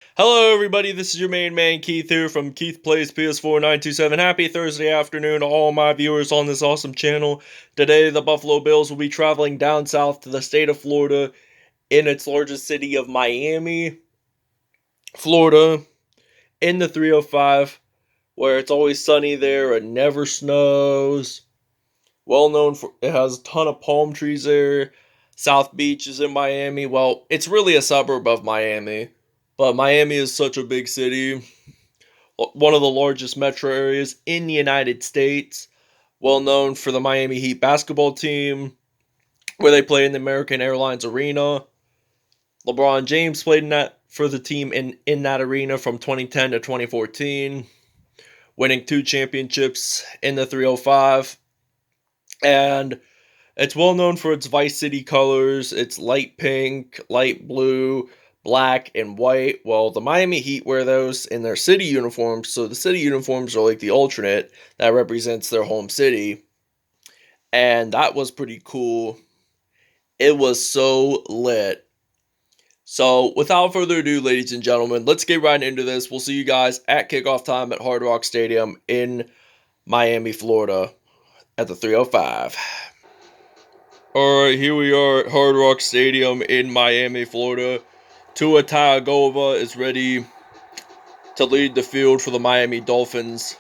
Hello, everybody. This is your main man, Keith, here from Keith Plays PS4 927. Happy Thursday afternoon to all my viewers on this awesome channel. Today, the Buffalo Bills will be traveling down south to the state of Florida in its largest city of Miami, Florida, in the 305, where it's always sunny there. It never snows. Well known for it has a ton of palm trees there. South Beach is in Miami. Well, it's really a suburb of Miami, but Miami is such a big city, one of the largest metro areas in the United States, well known for the Miami Heat basketball team, where they play in the American Airlines Arena. LeBron James played in that for the team in that arena from 2010 to 2014, winning 2 championships in the 305. And it's well known for its Vice City colors. It's light pink, light blue, black, and white. Well, the Miami Heat wear those in their city uniforms, so the city uniforms are like the alternate that represents their home city. And that was pretty cool. It was so lit. So, without further ado, ladies and gentlemen, let's get right into this. We'll see you guys at kickoff time at Hard Rock Stadium in Miami, Florida at the 305. Alright, here we are at Hard Rock Stadium in Miami, Florida. Tua Tagovailoa is ready to lead the field for the Miami Dolphins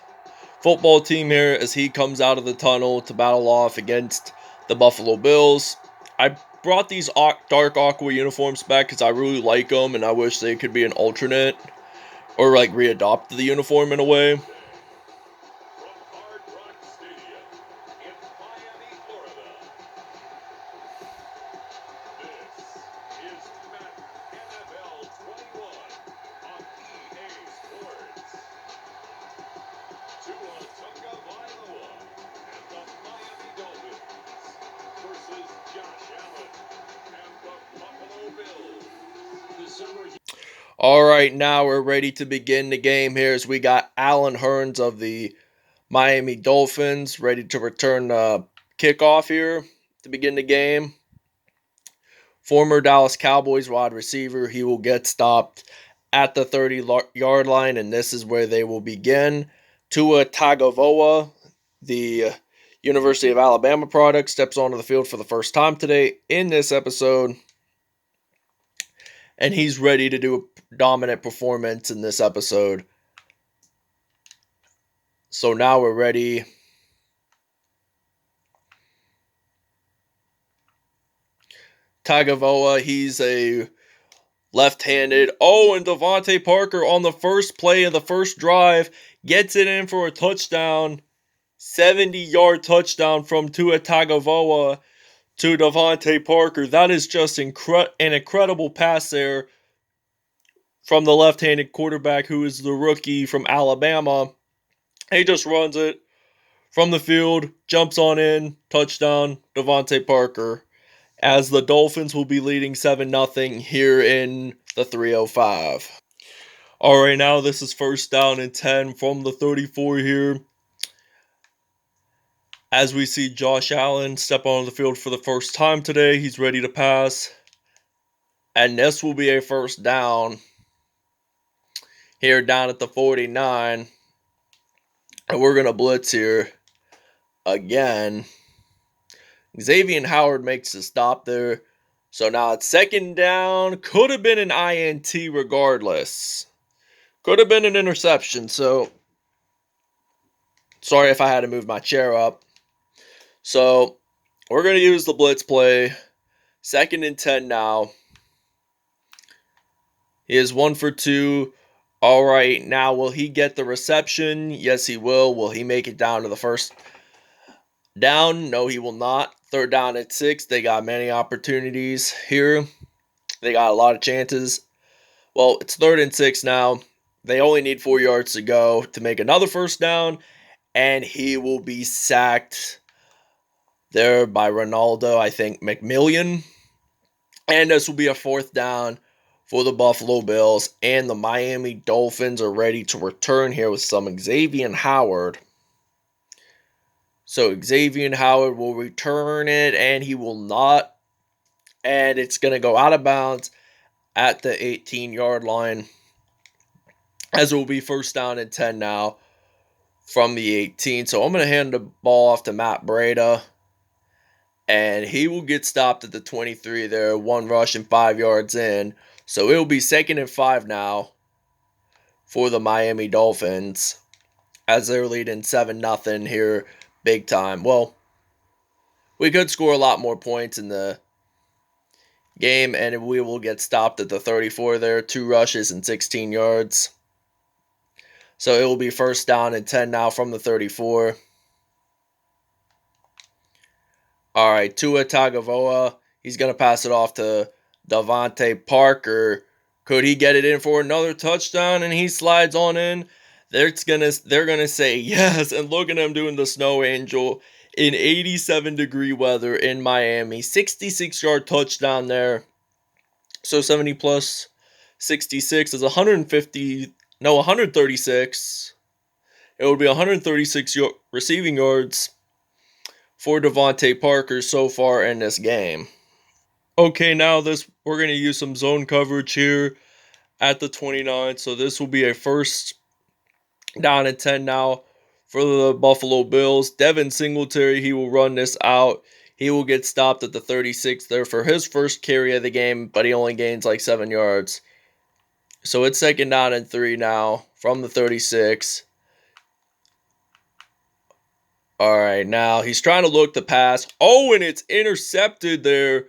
football team here as he comes out of the tunnel to battle off against the Buffalo Bills. I brought these dark aqua uniforms back because I really like them and I wish they could be an alternate or like readopt the uniform in a way. Tua Tagovailoa and the Miami Dolphins versus Josh Allen and the Buffalo Bills. Alright, now we're ready to begin the game here as we got Allen Hurns of the Miami Dolphins ready to return kickoff here to begin the game. Former Dallas Cowboys wide receiver, he will get stopped at the 30-yard line, and this is where they will begin. Tua Tagovailoa, the University of Alabama product, steps onto the field for the first time today in this episode, and he's ready to do a dominant performance in this episode. So now we're ready. Tagovailoa, he's a left-handed. Oh, and DeVante Parker on the first play of the first drive gets it in for a touchdown. 70-yard touchdown from Tua Tagovailoa to DeVante Parker. That is just an incredible pass there from the left-handed quarterback who is the rookie from Alabama. He just runs it from the field, jumps on in, touchdown, DeVante Parker, as the Dolphins will be leading 7-0 here in the 305. Alright, now this is first down and 10 from the 34 here. As we see Josh Allen step onto the field for the first time today, he's ready to pass. And this will be a first down here down at the 49. And we're going to blitz here again. Xavier Howard makes a stop there. So now it's second down. Could have been an INT regardless. Could have been an interception. So, sorry if I had to move my chair up. So, we're going to use the blitz play. Second and 10 now. He is 1 for 2. All right, now will he get the reception? Yes, he will. Will he make it down to the first down? No, he will not. Third down at 6. They got many opportunities here. They got a lot of chances. Well, it's 3rd and 6 now. They only need 4 yards to go to make another first down. And he will be sacked there by Ronaldo, I think, McMillian. And this will be a 4th down for the Buffalo Bills. And the Miami Dolphins are ready to return here with some Xavier Howard. So Xavier Howard will return it, and he will not. And it's going to go out of bounds at the 18-yard line. as it will be first down and 10 now from the 18. So I'm going to hand the ball off to Matt Breida, and he will get stopped at the 23 there, one rush and 5 yards in. So it'll be 2nd and 5 now for the Miami Dolphins as they're leading 7-0 here big time. Well, we could score a lot more points in the game, and we will get stopped at the 34 there, 2 rushes and 16 yards. So it will be first down and 10 now from the 34. All right, Tua Tagovailoa, he's going to pass it off to DeVante Parker. Could he get it in for another touchdown? And he slides on in. They're gonna say yes, and look at him doing the snow angel in 87-degree weather in Miami. 66-yard touchdown there. So 70 plus 66 is 136. It would be 136 receiving yards for DeVante Parker so far in this game. Okay, now we're going to use some zone coverage here at the 29. So this will be a first down and 10 now for the Buffalo Bills. Devin Singletary, he will run this out. He will get stopped at the 36 there for his first carry of the game, but he only gains like 7 yards. So it's 2nd down and 3 now from the 36. All right, now he's trying to look the pass. Oh, and it's intercepted there.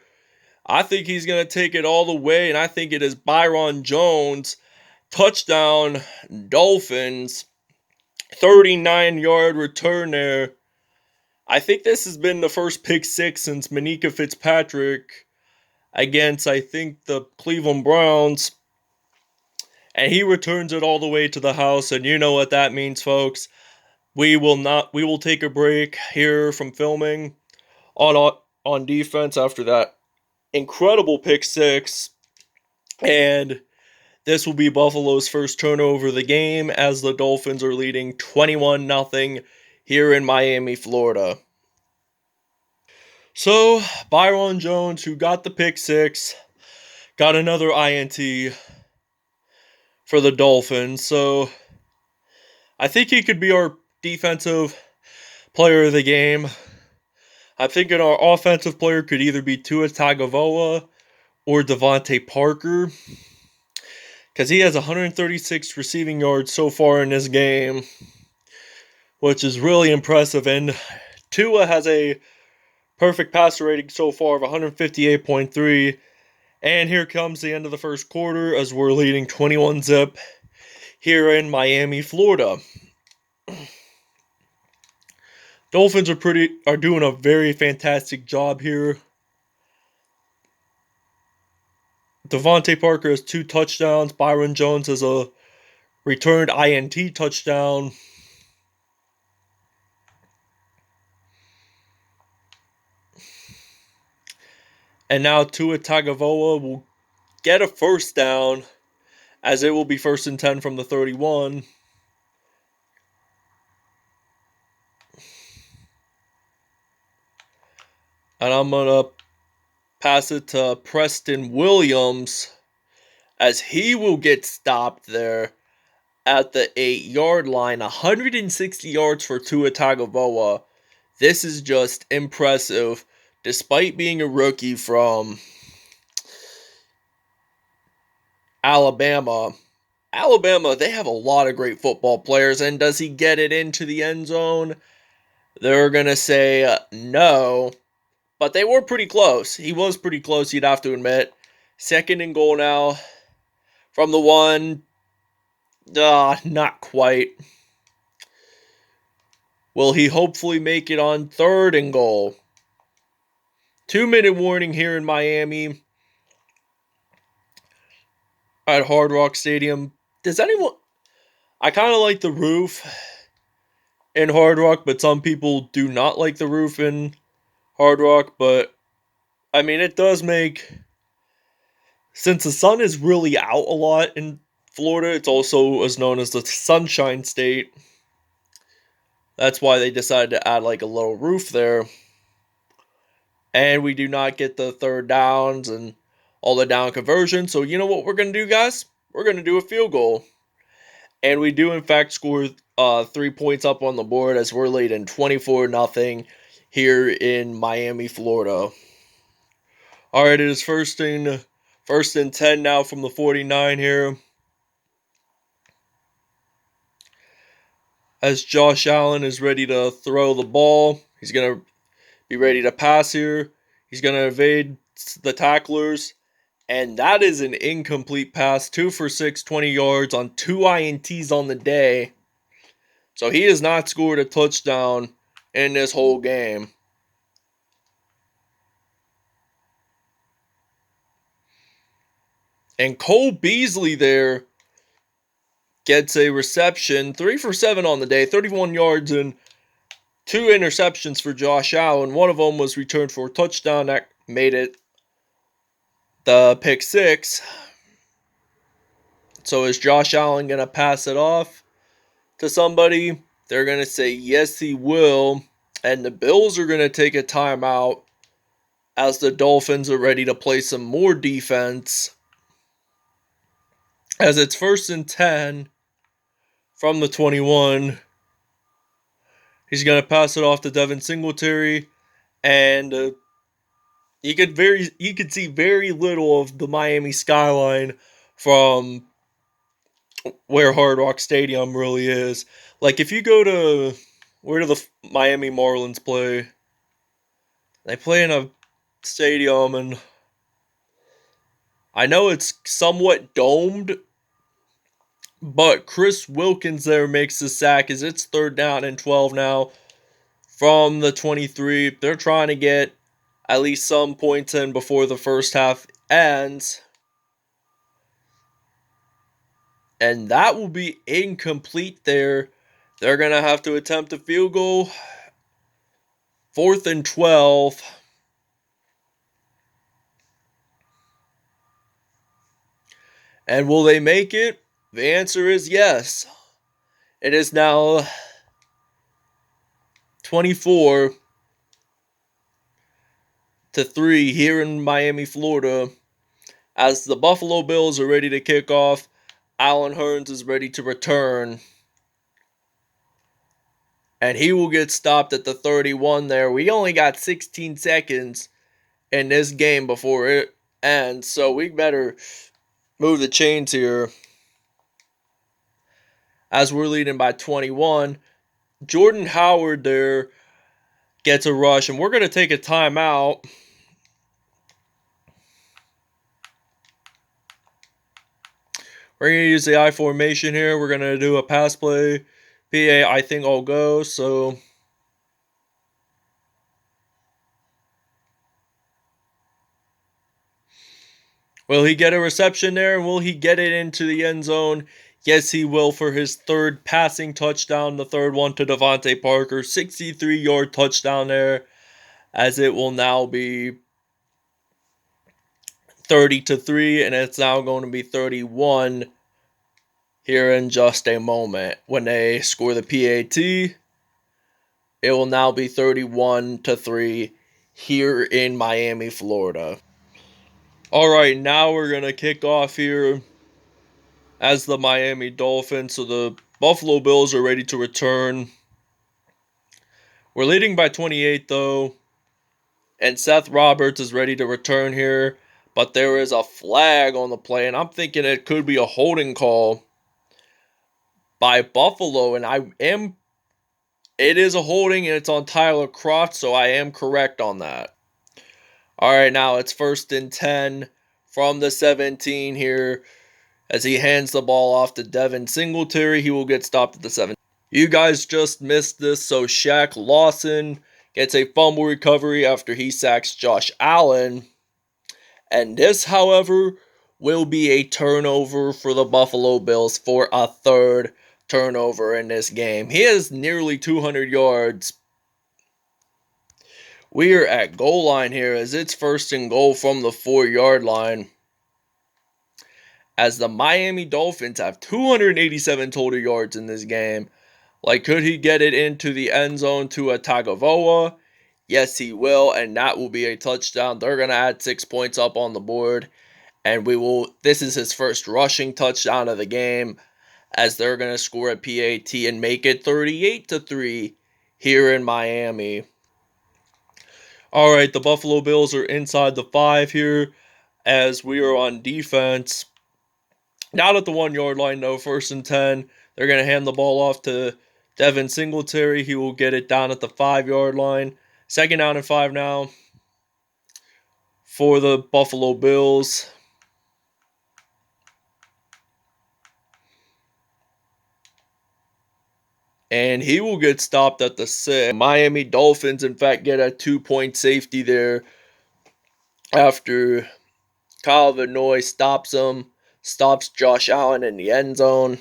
I think he's going to take it all the way, and I think it is Byron Jones. Touchdown, Dolphins. 39-yard return there. I think this has been the first pick six since Manika Fitzpatrick against, I think, the Cleveland Browns. And he returns it all the way to the house, and you know what that means, folks. We will take a break here from filming on defense after that incredible pick six. And this will be Buffalo's first turnover of the game as the Dolphins are leading 21-0 here in Miami, Florida. So, Byron Jones, who got the pick six, got another INT for the Dolphins. So, I think he could be our defensive player of the game. I'm thinking our offensive player could either be Tua Tagovailoa or DeVante Parker, because he has 136 receiving yards so far in this game, which is really impressive. And Tua has a perfect passer rating so far of 158.3. And here comes the end of the first quarter as we're leading 21-0 here in Miami, Florida. Dolphins are doing a very fantastic job here. DeVante Parker has 2 touchdowns. Byron Jones has a returned INT touchdown. And now Tua Tagovailoa will get a first down as it will be 1st and 10 from the 31. And I'm going to pass it to Preston Williams as he will get stopped there at the 8-yard line. 160 yards for Tua Tagovailoa. This is just impressive despite being a rookie from Alabama. Alabama, they have a lot of great football players, and does he get it into the end zone? They're going to say no. But they were pretty close. He was pretty close, you'd have to admit. 2nd and goal now from the 1. Not quite. Will he hopefully make it on 3rd and goal? 2-minute warning here in Miami at Hard Rock Stadium. I kind of like the roof in Hard Rock, but some people do not like the roof in Hard Rock. But I mean, it does make, since the sun is really out a lot in Florida, it's also is known as the Sunshine State. That's why they decided to add like a little roof there. And we do not get the 3rd downs and all the down conversions. So you know what we're going to do, guys? We're going to do a field goal. And we do, in fact, score 3 points up on the board as we're leading 24-0 here in Miami, Florida. All right, it is first and 10 now from the 49 here. As Josh Allen is ready to throw the ball, he's going to be ready to pass here. He's going to evade the tacklers. And that is an incomplete pass. 2 for 6, 20 yards on 2 INTs on the day. So he has not scored a touchdown in this whole game. And Cole Beasley there gets a reception. 3 for 7 on the day. 31 yards and 2 interceptions for Josh Allen. One of them was returned for a touchdown that made it the pick 6. So is Josh Allen going to pass it off to somebody? They're going to say yes, he will. And the Bills are going to take a timeout as the Dolphins are ready to play some more defense. As it's first and 10 from the 21. He's going to pass it off to Devin Singletary. And you could see very little of the Miami skyline from where Hard Rock Stadium really is. Like, if you go to, where do the Miami Marlins play? They play in a stadium, and I know it's somewhat domed, but Chris Wilkins there makes the sack as it's 3rd down and 12 now from the 23. They're trying to get at least some points in before the first half ends. And that will be incomplete there. They're going to have to attempt a field goal. 4th and 12. And will they make it? The answer is yes. It is now 24-3 here in Miami, Florida. As the Buffalo Bills are ready to kick off, Allen Hurns is ready to return. And he will get stopped at the 31 there. We only got 16 seconds in this game before it ends, so we better move the chains here. As we're leading by 21, Jordan Howard there gets a rush, and we're going to take a timeout. We're going to use the I formation here. We're going to do a pass play. PA, I think I'll go, so will he get a reception there? Will he get it into the end zone? Yes, he will for his 3rd passing touchdown, the 3rd one to DeVante Parker. 63-yard touchdown there, as it will now be 30-3, and it's now going to be 31 here in just a moment. When they score the PAT, it will now be 31-3 here in Miami, Florida. All right, now we're going to kick off here as the Miami Dolphins. So the Buffalo Bills are ready to return. We're leading by 28, though. And Seth Roberts is ready to return here. But there is a flag on the play, and I'm thinking it could be a holding call by Buffalo. And it is a holding, and it's on Tyler Kroft, so I am correct on that. All right, now it's 1st and 10 from the 17 here. As he hands the ball off to Devin Singletary, he will get stopped at the 7. You guys just missed this, so Shaq Lawson gets a fumble recovery after he sacks Josh Allen. And this, however, will be a turnover for the Buffalo Bills for a 3rd turnover in this game. He has nearly 200 yards. We are at goal line here as it's 1st and goal from the 4-yard line. As the Miami Dolphins have 287 total yards in this game. Like, could he get it into the end zone to Tua Tagovailoa? Yes, he will, and that will be a touchdown. They're going to add 6 points up on the board. And this is his first rushing touchdown of the game. as they're going to score a PAT and make it 38-3 here in Miami. All right, the Buffalo Bills are inside the 5 here as we are on defense. Not at the 1 yard line, though. 1st and 10. They're going to hand the ball off to Devin Singletary. He will get it down at the 5 yard line. 2nd down and 5 now for the Buffalo Bills. And he will get stopped at the 6. Miami Dolphins, in fact, get a 2-point safety there after Tagovailoa stops Josh Allen in the end zone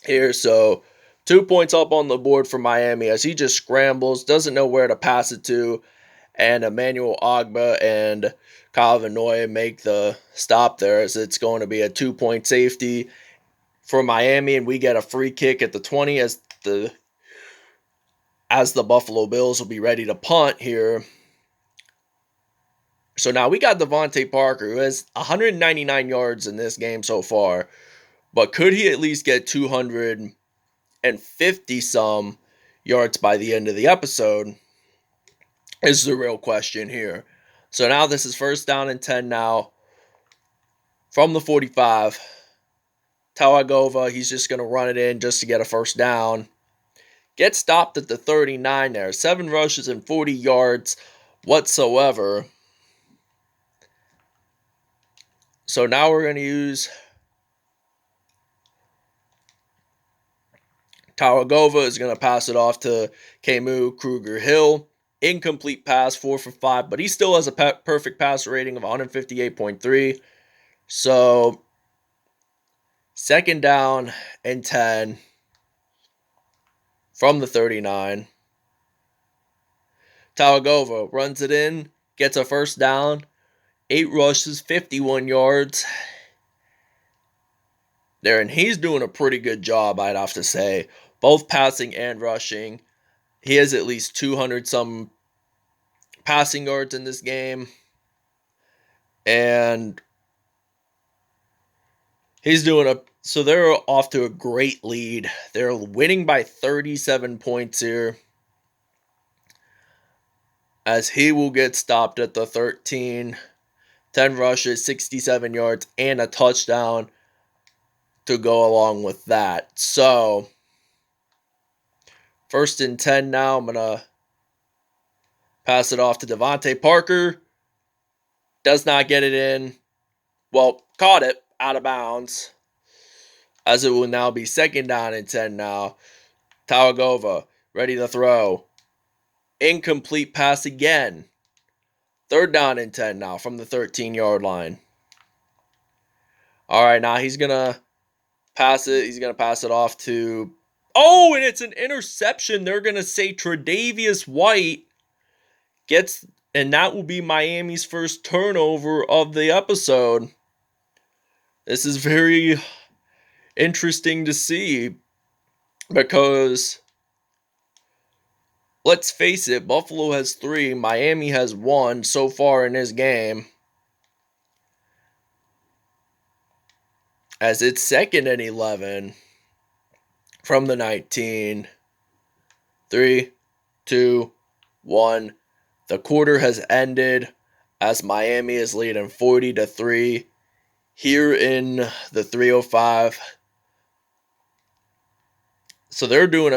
here. So 2 points up on the board for Miami as he just scrambles, doesn't know where to pass it to, and Emmanuel Ogbah and Tagovailoa make the stop there as it's going to be a 2-point safety for Miami, and we get a free kick at the 20 as the Buffalo Bills will be ready to punt here. So now we got DeVante Parker, who has 199 yards in this game so far, but could he at least get 250-some yards by the end of the episode is the real question here. So now this is 1st down and 10 now from the 45. Tagovailoa, he's just going to run it in just to get a 1st down. Gets stopped at the 39 there. 7 rushes and 40 yards whatsoever. So now we're going to use Tagovailoa is going to pass it off to Kamu Kruger-Hill. Incomplete pass, 4 for 5, but he still has a perfect passer rating of 158.3. So 2nd down and 10 from the 39. Tagovailoa runs it in, gets a 1st down, 8 rushes, 51 yards there, and he's doing a pretty good job, I'd have to say, both passing and rushing. He has at least 200-some passing yards in this game, and he's doing so they're off to a great lead. They're winning by 37 points here as he will get stopped at the 13. 10 rushes, 67 yards, and a touchdown to go along with that. So 1st and 10 now. I'm going to pass it off to DeVante Parker. Does not get it in. Well, caught it out of bounds. As it will now be 2nd down and 10 now. Tagovailoa ready to throw. Incomplete pass again. 3rd down and 10 now from the 13-yard line. All right, now he's going to pass it. He's going to pass it off to... Oh, and it's an interception. They're going to say Tre'Davious White gets... And that will be Miami's first turnover of the episode. This is very interesting to see because, let's face it, Buffalo has 3, Miami has 1 so far in this game. As it's 2nd and 11 from the 19. 3, 2, 1. The quarter has ended as Miami is leading 40-3 here in the 3:05. So they're doing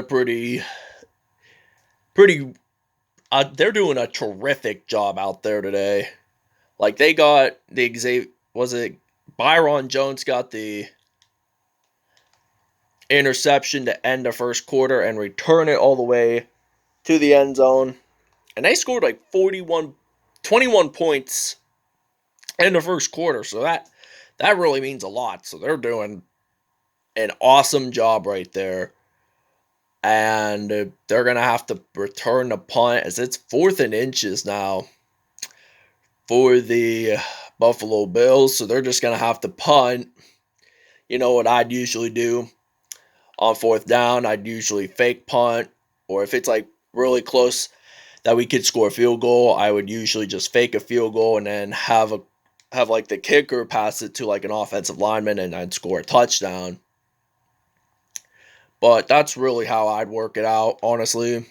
they're doing a terrific job out there today. Like they got Byron Jones got the interception to end the 1st quarter and return it all the way to the end zone. And they scored like 21 points in the 1st quarter. So that really means a lot. So they're doing an awesome job right there. And they're going to have to return the punt as it's 4th and inches now for the Buffalo Bills. So they're just going to have to punt. You know what I'd usually do on 4th down? I'd usually fake punt. Or if it's like really close that we could score a field goal, I would usually just fake a field goal and then have like the kicker pass it to like an offensive lineman and I'd score a touchdown. But that's really how I'd work it out, honestly.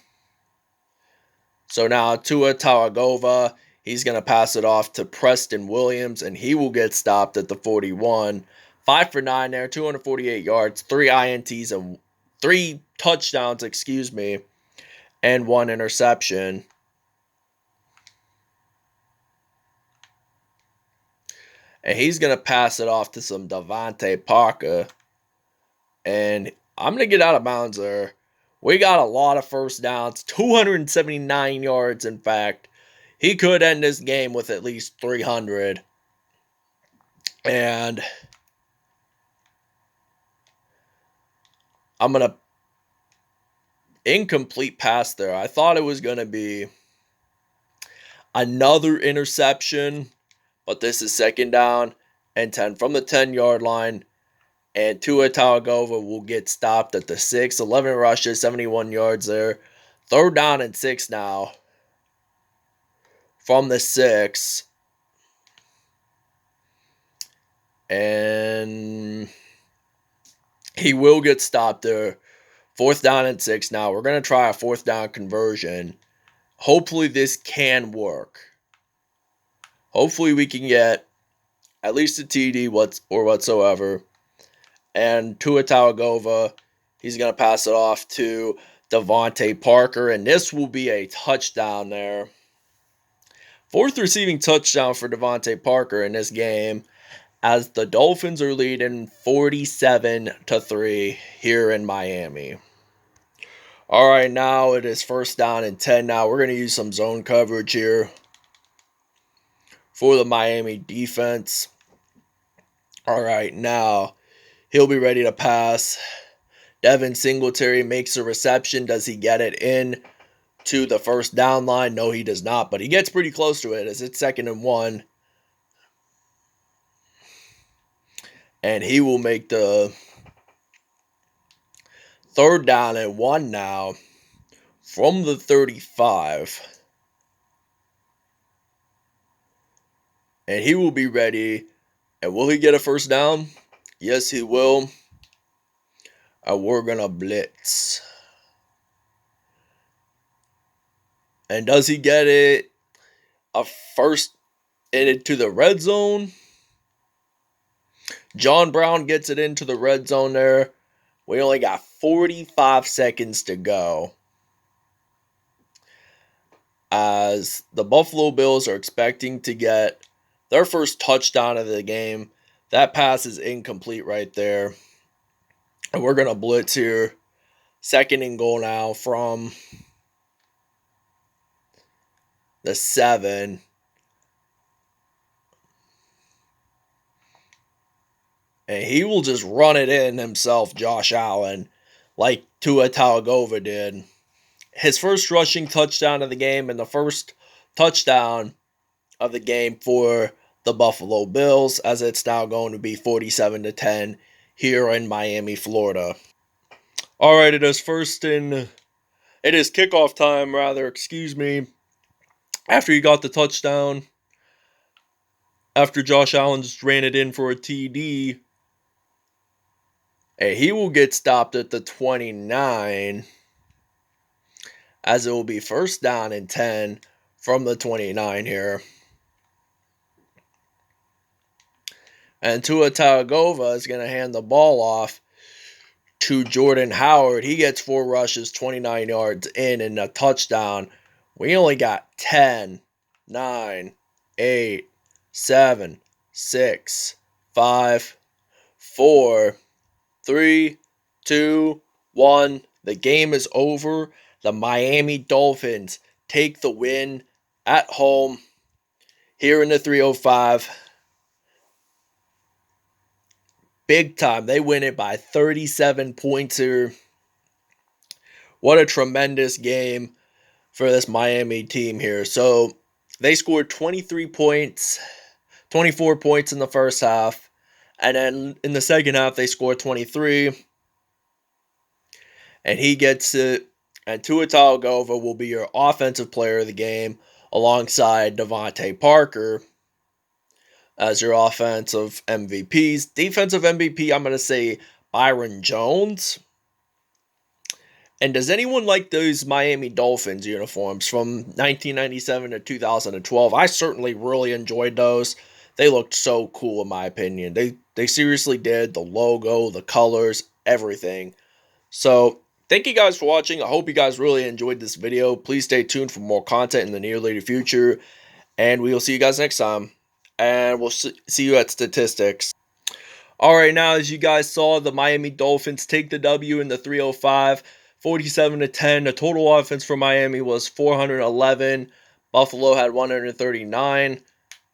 So now Tua Tagovailoa, he's going to pass it off to Preston Williams, and he will get stopped at the 41. 5 for 9 there, 248 yards, 3 INTs, and 3 touchdowns, and 1 interception. And he's going to pass it off to some DeVante Parker. And I'm going to get out of bounds there. We got a lot of first downs, 279 yards, in fact. He could end this game with at least 300. And I'm going to incomplete pass there. I thought it was going to be another interception, but this is second down and 10 from the 10-yard line. And Tua Tagovailoa will get stopped at the 6. 11 rushes, 71 yards there. Third down and 6 now from the 6. And he will get stopped there. Fourth down and 6 now. We're going to try a fourth down conversion. Hopefully this can work. Hopefully we can get at least a TD whatsoever. And Tua Tagovailoa, he's going to pass it off to DeVante Parker. And this will be a touchdown there. Fourth receiving touchdown for DeVante Parker in this game, as the Dolphins are leading 47-3 here in Miami. All right, now it is first down and 10 now. We're going to use some zone coverage here for the Miami defense. All right, now he'll be ready to pass. Devin Singletary makes a reception. Does he get it in to the first down line? No, he does not, but he gets pretty close to it as it's 2nd and 1. And he will make the third down and 1 now from the 35. And he will be ready. And will he get a first down? Yes, he will. And we're going to blitz. And does he get it a first into the red zone? John Brown gets it into the red zone there. We only got 45 seconds to go, as the Buffalo Bills are expecting to get their first touchdown of the game. That pass is incomplete right there. And we're going to blitz here. 2nd and goal now from the 7. And he will just run it in himself, Josh Allen, like Tua Tagovailoa did. His first rushing touchdown of the game, and the first touchdown of the game for the Buffalo Bills, as it's now going to be 47-10 here in Miami, Florida. All right, it is kickoff time, after he got the touchdown, after Josh Allen just ran it in for a TD. And he will get stopped at the 29, as it will be first down and 10 from the 29 here. And Tua Tagovailoa is going to hand the ball off to Jordan Howard. He gets 4 rushes, 29 yards in, and a touchdown. We only got 10, 9, 8, 7, 6, 5, 4, 3, 2, 1. The game is over. The Miami Dolphins take the win at home here in the 305. Big time. They win it by 37 points here. What a tremendous game for this Miami team here. So they scored 23 points, 24 points in the first half. And then in the second half, they scored 23. And he gets it. And Tua Tagovailoa will be your offensive player of the game, alongside DeVante Parker as your offensive MVPs. Defensive MVP, I'm going to say Byron Jones. And does anyone like those Miami Dolphins uniforms from 1997 to 2012? I certainly really enjoyed those. They looked so cool in my opinion. They seriously did. The logo, the colors, everything. So, thank you guys for watching. I hope you guys really enjoyed this video. Please stay tuned for more content in the near later future. And we will see you guys next time. And we'll see you at statistics. Alright, now as you guys saw, the Miami Dolphins take the W in the 305, 47-10. The total offense for Miami was 411. Buffalo had 139.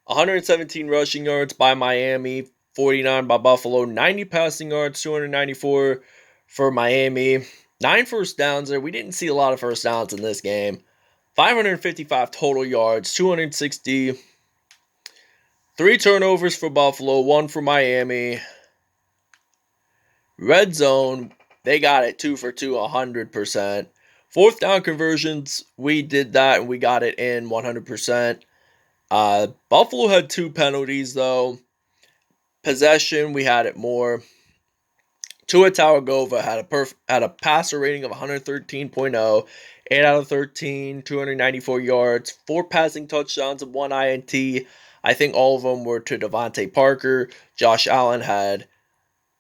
117 rushing yards by Miami, 49 by Buffalo. 90 passing yards, 294 for Miami. 9 first downs there. We didn't see a lot of first downs in this game. 555 total yards, 260. 3 turnovers for Buffalo, 1 for Miami. Red zone, they got it 2 for 2, 100%. Fourth down conversions, we did that and we got it in 100%. Buffalo had 2 penalties though. Possession, we had it more. Tua Tagovailoa had a passer rating of 113.0, 8 out of 13, 294 yards, 4 passing touchdowns and 1 INT. I think all of them were to DeVante Parker. Josh Allen had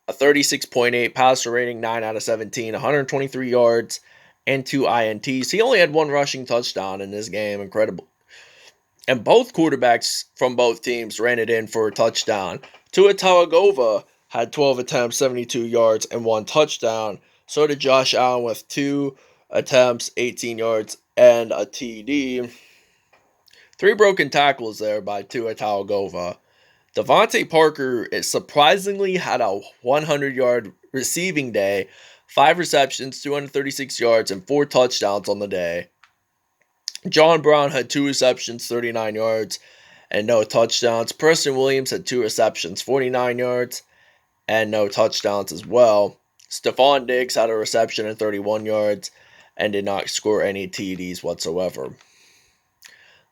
a 36.8 passer rating, 9 out of 17, 123 yards, and 2 INTs. He only had 1 rushing touchdown in this game. Incredible. And both quarterbacks from both teams ran it in for a touchdown. Tua Tagovailoa had 12 attempts, 72 yards, and 1 touchdown. So did Josh Allen with 2 attempts, 18 yards, and a TD. 3 broken tackles there by Tua Tagovailoa. DeVante Parker surprisingly had a 100-yard receiving day, 5 receptions, 236 yards, and 4 touchdowns on the day. John Brown had 2 receptions, 39 yards, and no touchdowns. Preston Williams had 2 receptions, 49 yards, and no touchdowns as well. Stephon Diggs had a reception and 31 yards, and did not score any TDs whatsoever.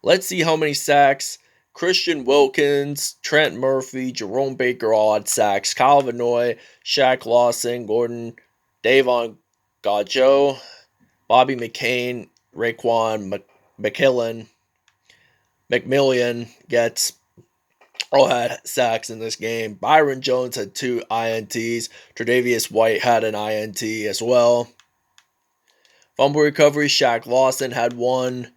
Let's see how many sacks. Christian Wilkins, Trent Murphy, Jerome Baker all had sacks. Kyle Vanoy, Shaq Lawson, Gordon, Davon Gajo, Bobby McCain, Raekwon McMillian gets all had sacks in this game. Byron Jones had 2 INTs. Tre'Davious White had an INT as well. Fumble recovery, Shaq Lawson had 1.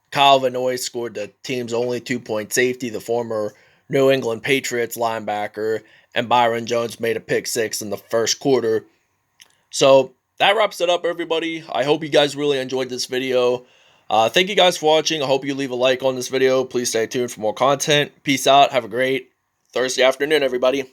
Kyle Vanoy scored the team's only 2-point safety, the former New England Patriots linebacker, and Byron Jones made a pick 6 in the first quarter. So that wraps it up, everybody. I hope you guys really enjoyed this video. Thank you guys for watching. I hope you leave a like on this video. Please stay tuned for more content. Peace out. Have a great Thursday afternoon, everybody.